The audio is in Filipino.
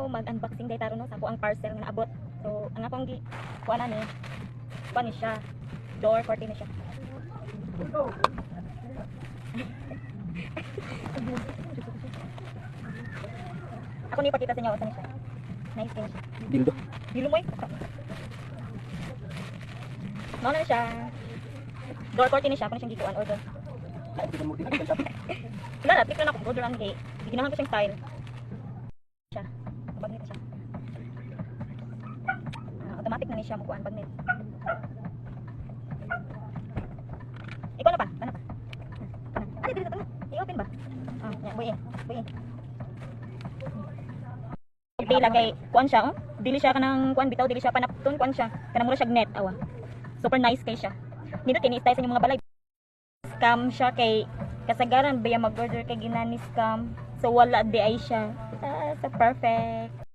mag-unboxing day taro no sa ako ang parcel nga naabot. So ang akong gi kuan ni kuan ni siya. Door curtain ni siya. Ako ni ipakita sa inyo usa ni siya. Nice din siya. Dildo. Dilo mo eh. Mao na siya. Door curtain ni siya, ako na siyang gikuan order. Tingnan mo dito sa shop. Wala na, tikman ako order ang gate. Ginahan ko siyang style. Siya. Bagnet siya. Automatic na ni siya mukuan bagnet. Ikaw na pa? Ano pa? Ay, dito na. I-open ba? Yeah, buyin. Buyin. Pila kay kuan siya, oh. Dili siya kanang kuan bitaw, dili siya panapton kuan siya. Kanang mura siya net awa. Super nice kay siya. Dito kini-style sa inyong mga balay. Scam siya kay kasagaran baya mag-order kay ginani scam. So wala di ay siya. So perfect.